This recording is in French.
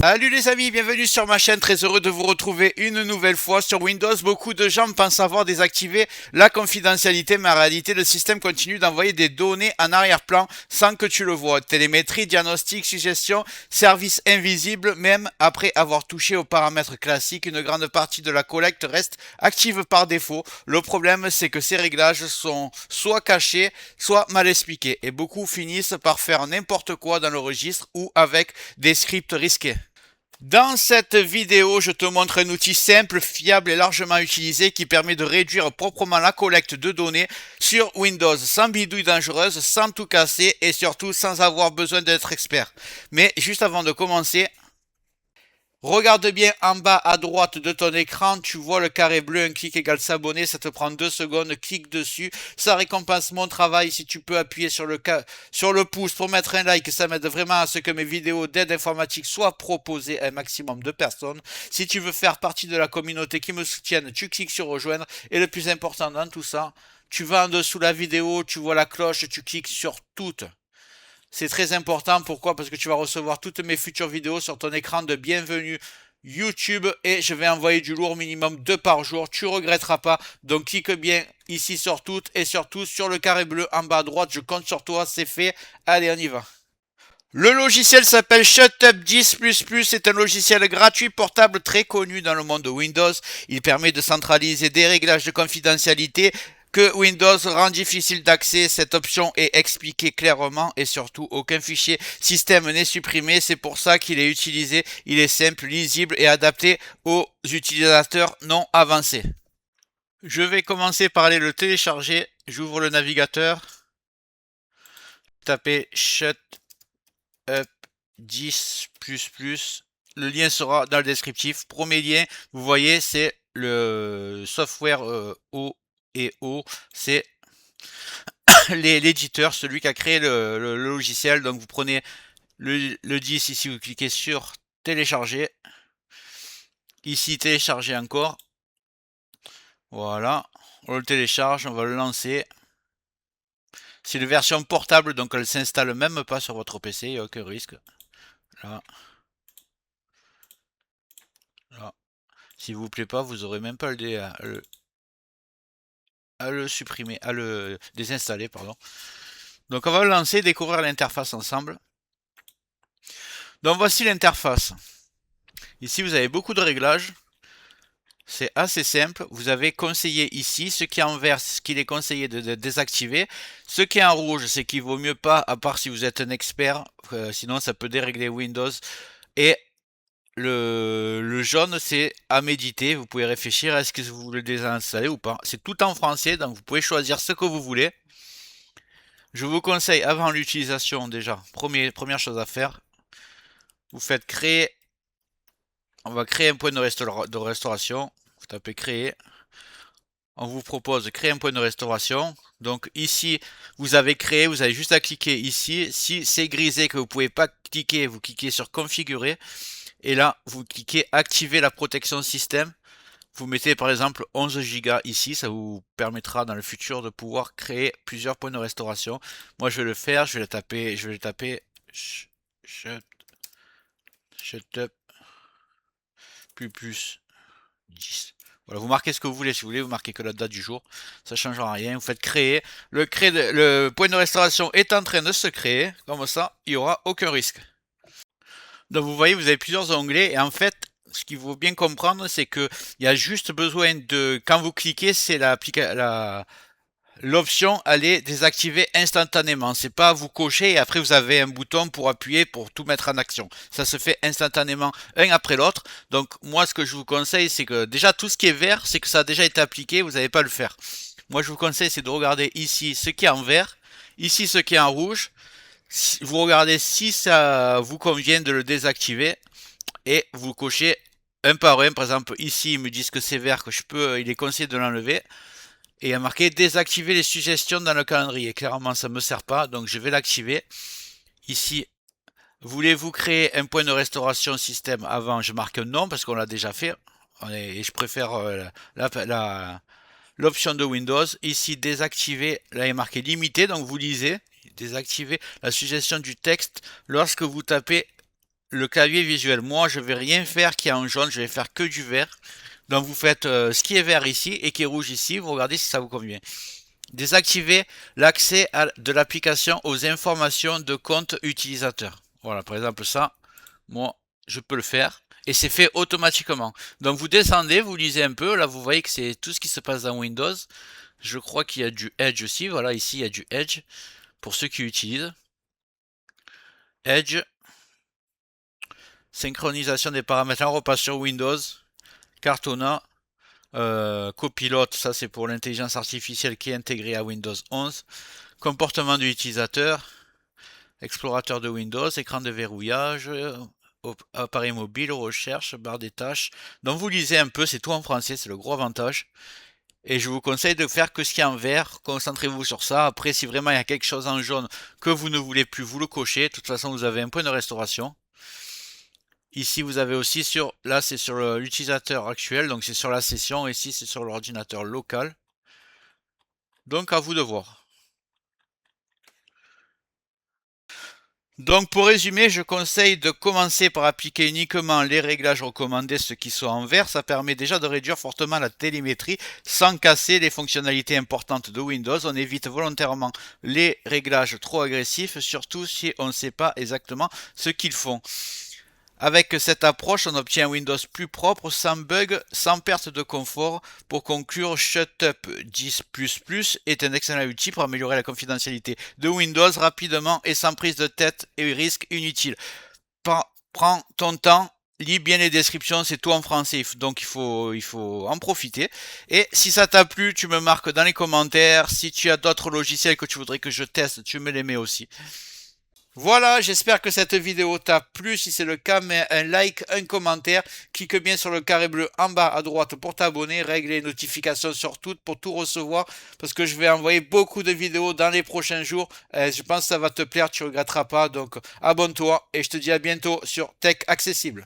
Salut les amis, bienvenue sur ma chaîne, très heureux de vous retrouver une nouvelle fois sur Windows. Beaucoup de gens pensent avoir désactivé la confidentialité, mais en réalité le système continue d'envoyer des données en arrière-plan sans que tu le vois. Télémétrie, diagnostic, suggestion, service invisible, même après avoir touché aux paramètres classiques, une grande partie de la collecte reste active par défaut. Le problème c'est que ces réglages sont soit cachés, soit mal expliqués, et beaucoup finissent par faire n'importe quoi dans le registre ou avec des scripts risqués. Dans cette vidéo, je te montre un outil simple, fiable et largement utilisé qui permet de réduire proprement la collecte de données sur Windows sans bidouille dangereuse, sans tout casser et surtout sans avoir besoin d'être expert. Mais juste avant de commencer, regarde bien en bas à droite de ton écran, tu vois le carré bleu, un clic égale s'abonner, ça te prend 2 secondes, clique dessus, ça récompense mon travail. Si tu peux appuyer sur le pouce pour mettre un like, ça m'aide vraiment à ce que mes vidéos d'aide informatique soient proposées à un maximum de personnes. Si tu veux faire partie de la communauté qui me soutienne, tu cliques sur rejoindre, et le plus important dans tout ça, tu vas en dessous de la vidéo, tu vois la cloche, tu cliques sur toutes. C'est très important, pourquoi? Parce que tu vas recevoir toutes mes futures vidéos sur ton écran de bienvenue YouTube et je vais envoyer du lourd, minimum 2 par jour, tu regretteras pas. Donc clique bien ici sur toutes et surtout sur le carré bleu en bas à droite, je compte sur toi, c'est fait. Allez, on y va. Le logiciel s'appelle ShutUp 10++, c'est un logiciel gratuit portable très connu dans le monde de Windows. Il permet de centraliser des réglages de confidentialité que Windows rend difficile d'accès. Cette option est expliquée clairement et surtout aucun fichier système n'est supprimé. C'est pour ça qu'il est utilisé. Il est simple, lisible et adapté aux utilisateurs non avancés. Je vais commencer par aller le télécharger. J'ouvre le navigateur. Tapez ShutUp 10++. Le lien sera dans le descriptif. Premier lien, vous voyez, c'est le software O et O. C'est l'éditeur, celui qui a créé le logiciel. Donc vous prenez le 10 ici, vous cliquez sur télécharger. Ici, télécharger encore. Voilà. On le télécharge, on va le lancer. C'est une version portable, donc elle s'installe même pas sur votre PC, il n'y a aucun risque. Là. Là. S'il vous plaît pas, vous aurez même pas à le supprimer, à le désinstaller, pardon. Donc on va le lancer, découvrir l'interface ensemble. Donc voici l'interface. Ici vous avez beaucoup de réglages. C'est assez simple. Vous avez conseillé ici, ce qui est en vert, c'est ce qu'il est conseillé de désactiver. Ce qui est en rouge, c'est qu'il vaut mieux pas, à part si vous êtes un expert, sinon ça peut dérégler Windows. Et le jaune, c'est à méditer. Vous pouvez réfléchir, est-ce que vous voulez le désinstaller ou pas. C'est tout en français, donc vous pouvez choisir ce que vous voulez. Je vous conseille, avant l'utilisation déjà, première chose à faire, vous faites créer. On va créer un point de restauration. Vous tapez créer. On vous propose de créer un point de restauration. Donc ici, vous avez créé, vous avez juste à cliquer ici. Si c'est grisé que vous ne pouvez pas cliquer, vous cliquez sur configurer. Et là, vous cliquez activer la protection système. Vous mettez par exemple 11 Go ici, ça vous permettra dans le futur de pouvoir créer plusieurs points de restauration. Moi je vais le faire, je vais le taper ShutUp plus 10. Voilà, vous marquez ce que vous voulez, si vous voulez, vous marquez que la date du jour, ça ne changera rien, vous faites créer. Le point de restauration est en train de se créer, comme ça, il n'y aura aucun risque. Donc vous voyez, vous avez plusieurs onglets et en fait, ce qu'il faut bien comprendre, c'est que il y a juste besoin de, quand vous cliquez, c'est l'option aller désactiver instantanément. C'est pas vous cocher et après vous avez un bouton pour appuyer pour tout mettre en action. Ça se fait instantanément, un après l'autre. Donc moi, ce que je vous conseille, c'est que déjà tout ce qui est vert, c'est que ça a déjà été appliqué, vous n'avez pas à le faire. Moi, je vous conseille, c'est de regarder ici ce qui est en vert, ici ce qui est en rouge. Vous regardez si ça vous convient de le désactiver et vous cochez un par un. Par exemple, ici, ils me disent que c'est vert, que il est conseillé de l'enlever. Et il y a marqué désactiver les suggestions dans le calendrier. Clairement, ça ne me sert pas, donc je vais l'activer. Ici, voulez-vous créer un point de restauration système avant? Je marque non parce qu'on l'a déjà fait. Et je préfère l'option de Windows. Ici, désactiver, là il est marqué limité, donc vous lisez, désactiver la suggestion du texte lorsque vous tapez le clavier visuel. Moi, je vais rien faire qui est en jaune, je vais faire que du vert. Donc vous faites ce qui est vert ici et qui est rouge ici, vous regardez si ça vous convient. Désactiver l'accès de l'application aux informations de compte utilisateur. Voilà, par exemple ça, moi, je peux le faire. Et c'est fait automatiquement. Donc vous descendez, vous lisez un peu. Là, vous voyez que c'est tout ce qui se passe dans Windows. Je crois qu'il y a du Edge aussi. Voilà, ici, il y a du Edge. Pour ceux qui utilisent. Edge. Synchronisation des paramètres. Là, on repasse sur Windows. Cartona. Copilote, ça c'est pour l'intelligence artificielle qui est intégrée à Windows 11. Comportement de l'utilisateur. Explorateur de Windows. Écran de verrouillage. Appareil mobile, recherche, barre des tâches. Donc vous lisez un peu, c'est tout en français, c'est le gros avantage. Et je vous conseille de faire que ce qui est en vert, concentrez-vous sur ça. Après, si vraiment il y a quelque chose en jaune que vous ne voulez plus, vous le cochez. De toute façon, vous avez un point de restauration. Ici, vous avez aussi là c'est sur l'utilisateur actuel, donc c'est sur la session. Ici, c'est sur l'ordinateur local. Donc à vous de voir. Donc pour résumer, je conseille de commencer par appliquer uniquement les réglages recommandés, ceux qui sont en vert. Ça permet déjà de réduire fortement la télémétrie sans casser les fonctionnalités importantes de Windows. On évite volontairement les réglages trop agressifs, surtout si on ne sait pas exactement ce qu'ils font. Avec cette approche, on obtient un Windows plus propre, sans bug, sans perte de confort. Pour conclure, Shutup 10++ est un excellent outil pour améliorer la confidentialité de Windows rapidement et sans prise de tête et risque inutile. Prends ton temps, lis bien les descriptions, c'est tout en français, donc il faut en profiter. Et si ça t'a plu, tu me marques dans les commentaires. Si tu as d'autres logiciels que tu voudrais que je teste, tu me les mets aussi. Voilà, j'espère que cette vidéo t'a plu. Si c'est le cas, mets un like, un commentaire. Clique bien sur le carré bleu en bas à droite pour t'abonner. Règle les notifications sur toutes pour tout recevoir. Parce que je vais envoyer beaucoup de vidéos dans les prochains jours. Je pense que ça va te plaire, tu ne regretteras pas. Donc abonne-toi et je te dis à bientôt sur Tech Accessible.